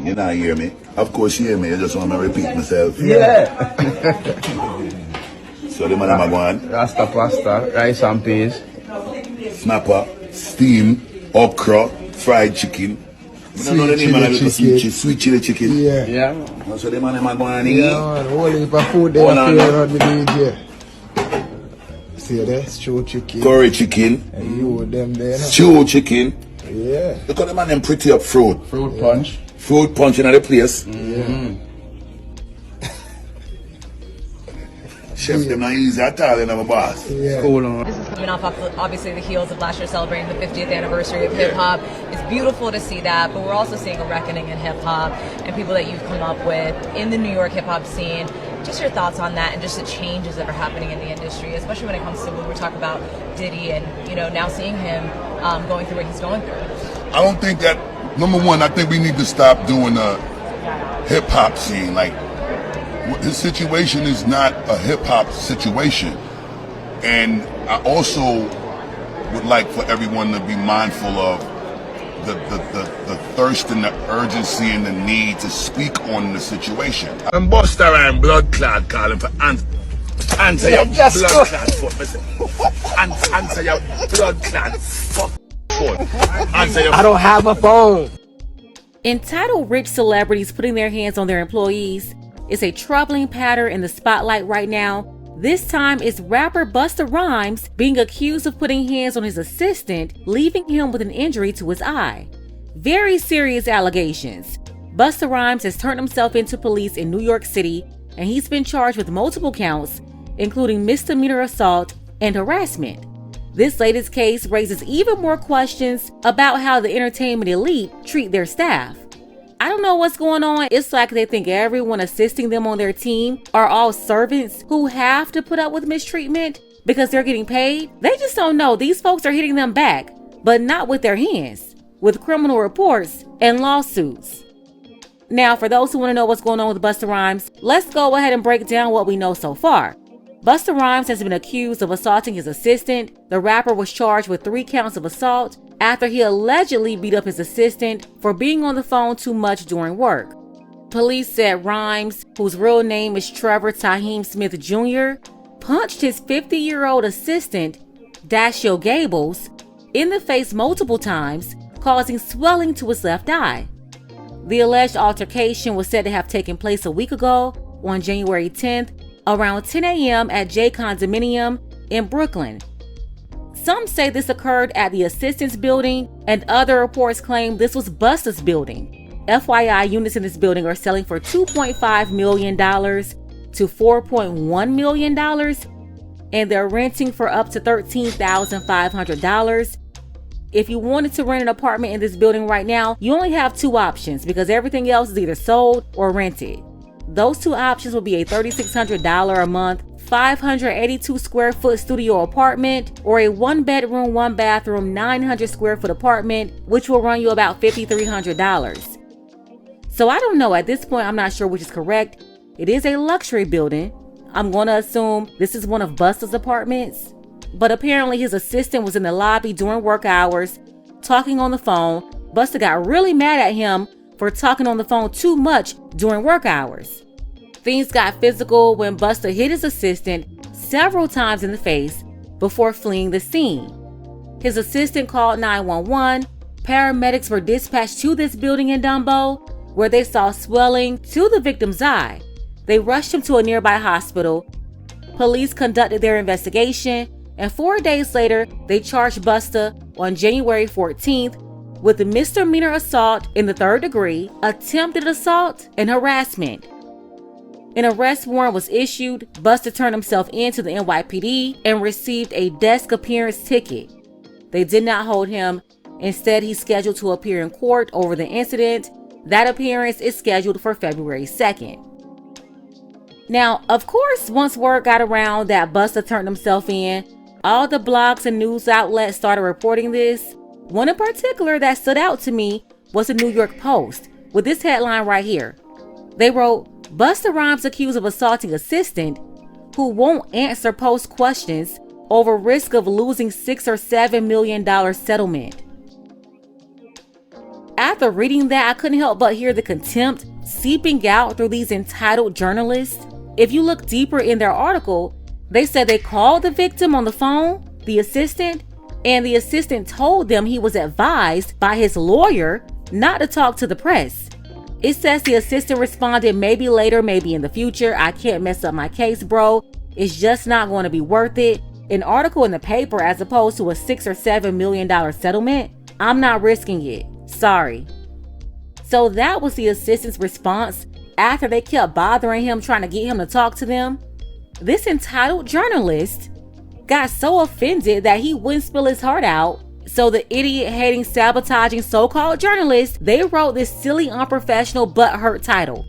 You not hear me? Of course you hear me, I just want to repeat myself. Yeah. So the man am going Rasta pasta, rice and peas. snapper, steam, okra, fried chicken. I don't know the name of the sweet chili chicken. Yeah. Yeah. So the man am going to eat. Yeah, man. Whole heap of food there around the DJ. See there? Stew chicken. Curry chicken. And you them there. No? Stew chicken. Yeah. Look at the man them pretty up fruit. Fruit punch. Fruit punch in the place. Chef them not easy at all, you know, my boss. Yeah. Cool on. This is coming off obviously the heels of last year celebrating the 50th anniversary of hip hop. It's beautiful to see that, but we're also seeing a reckoning in hip hop and people that you've come up with in the New York hip hop scene. Just your thoughts on that and just the changes that are happening in the industry, especially when it comes to when we're talking about Diddy and, you know, now seeing him going through what he's going through. I don't think that, number one, I think we need to stop doing the hip hop scene. Like, his situation is not a hip hop situation. And I also would like for everyone to be mindful of the thirst and the urgency and the need to speak on the situation. I'm Busta Rhymes, blood clot calling for answer your blood clot fuck. Answer your blood clot fuck phone. Answer your. I don't have a phone. Entitled rich celebrities putting their hands on their employees is a troubling pattern in the spotlight right now. This time it's rapper Busta Rhymes being accused of putting hands on his assistant, leaving him with an injury to his eye. Very serious allegations. Busta Rhymes has turned himself into police in New York City, and he's been charged with multiple counts, including misdemeanor assault and harassment. This latest case raises even more questions about how the entertainment elite treat their staff. I don't know what's going on. It's like they think everyone assisting them on their team are all servants who have to put up with mistreatment because they're getting paid. They just don't know these folks are hitting them back, but not with their hands, with criminal reports and lawsuits. Now, for those who want to know what's going on with Busta Rhymes, let's go ahead and break down what we know so far. Busta Rhymes has been accused of assaulting his assistant. The rapper was charged with 3 counts of assault after he allegedly beat up his assistant for being on the phone too much during work. Police said Rhymes, whose real name is Trevor Taheem Smith Jr., punched his 50-year-old assistant, Dashiell Gables, in the face multiple times, causing swelling to his left eye. The alleged altercation was said to have taken place a week ago on January 10th, around 10 a.m. at J Condominium in Brooklyn. Some say this occurred at the assistant's building, and other reports claim this was Busta's building. FYI, units in this building are selling for $2.5 million to $4.1 million, and they're renting for up to $13,500. If you wanted to rent an apartment in this building right now, you only have 2 options because everything else is either sold or rented. Those 2 options will be a $3,600 a month, 582 square foot studio apartment, or a 1-bedroom, 1-bathroom, 900 square foot apartment, which will run you about $5,300. So I don't know, at this point I'm not sure which is correct. It is a luxury building. I'm going to assume this is one of Busta's apartments, but apparently his assistant was in the lobby during work hours, talking on the phone. Busta got really mad at him for talking on the phone too much during work hours. Things got physical when Busta hit his assistant several times in the face before fleeing the scene. His assistant called 911. Paramedics were dispatched to this building in Dumbo, where they saw swelling to the victim's eye. They rushed him to a nearby hospital. Police conducted their investigation, and 4 days later, they charged Busta on January 14th with a misdemeanor assault in the 3rd degree, attempted assault, and harassment. An arrest warrant was issued. Busta turned himself in to the NYPD and received a desk appearance ticket. They did not hold him. Instead, he's scheduled to appear in court over the incident. That appearance is scheduled for February 2nd. Now, of course, once word got around that Busta turned himself in, all the blogs and news outlets started reporting this. One in particular that stood out to me was the New York Post, with this headline right here. They wrote, Busta Rhymes accused of assaulting assistant who won't answer post questions over risk of losing $6 or $7 million settlement. After reading that, I couldn't help but hear the contempt seeping out through these entitled journalists. If you look deeper in their article, they said they called the victim on the phone, the assistant, and the assistant told them he was advised by his lawyer not to talk to the press. It says the assistant responded, maybe later, maybe in the future. I can't mess up my case, bro. It's just not going to be worth it. An article in the paper as opposed to a $6 or $7 million settlement? I'm not risking it. Sorry. So that was the assistant's response after they kept bothering him, trying to get him to talk to them. This entitled journalist got so offended that he wouldn't spill his heart out. So the idiot-hating, sabotaging so-called journalists, they wrote this silly, unprofessional, butthurt title.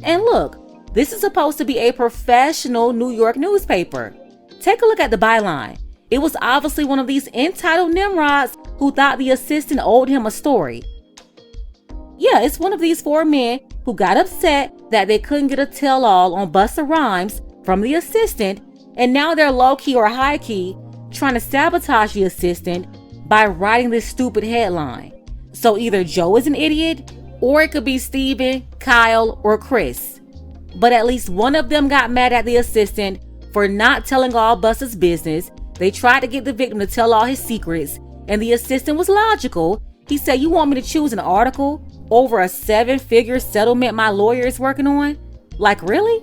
And look, this is supposed to be a professional New York newspaper. Take a look at the byline. It was obviously one of these entitled Nimrods who thought the assistant owed him a story. Yeah, it's one of these 4 men who got upset that they couldn't get a tell-all on Busta Rhymes from the assistant, and now they're low-key or high-key trying to sabotage the assistant by writing this stupid headline. So either Joe is an idiot, or it could be Steven, Kyle, or Chris. But at least one of them got mad at the assistant for not telling all Busta's business. They tried to get the victim to tell all his secrets, and the assistant was logical. He said, you want me to choose an article over a 7-figure settlement my lawyer is working on? Like, really?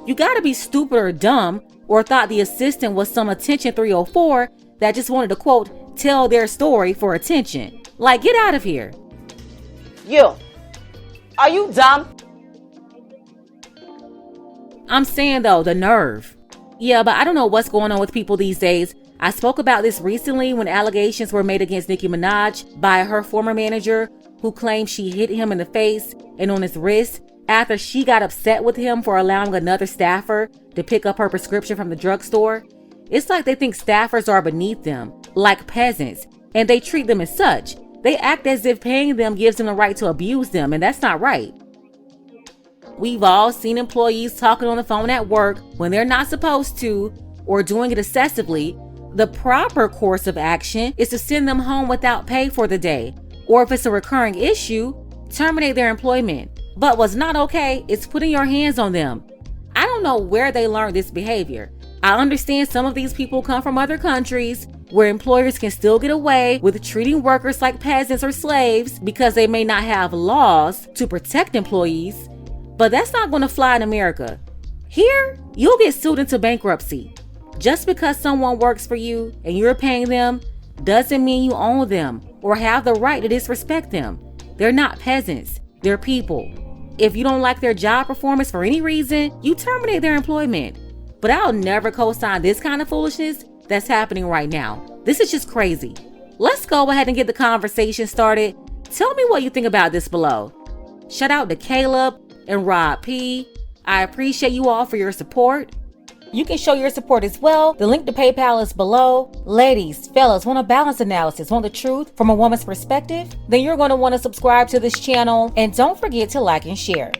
You gotta be stupid or dumb, or thought the assistant was some attention 304 that just wanted to, quote, tell their story for attention. Like, get out of here. You, are you dumb? I'm saying though, the nerve. Yeah, but I don't know what's going on with people these days. I spoke about this recently when allegations were made against Nicki Minaj by her former manager, who claimed she hit him in the face and on his wrist after she got upset with him for allowing another staffer to pick up her prescription from the drugstore. It's like they think staffers are beneath them, like peasants, and they treat them as such. They act as if paying them gives them the right to abuse them, and that's not right. We've all seen employees talking on the phone at work when they're not supposed to, or doing it excessively. The proper course of action is to send them home without pay for the day, or if it's a recurring issue, terminate their employment. But what's not okay is putting your hands on them. I don't know where they learned this behavior. I understand some of these people come from other countries where employers can still get away with treating workers like peasants or slaves because they may not have laws to protect employees, but that's not going to fly in America. Here, you'll get sued into bankruptcy. Just because someone works for you and you're paying them doesn't mean you own them or have the right to disrespect them. They're not peasants, they're people. If you don't like their job performance for any reason, you terminate their employment. But I'll never co-sign this kind of foolishness that's happening right now. This is just crazy. Let's go ahead and get the conversation started. Tell me what you think about this below. Shout out to Caleb and Rob P. I appreciate you all for your support. You can show your support as well. The link to PayPal is below. Ladies, fellas, want a balanced analysis, want the truth from a woman's perspective? Then you're going to want to subscribe to this channel, and don't forget to like and share.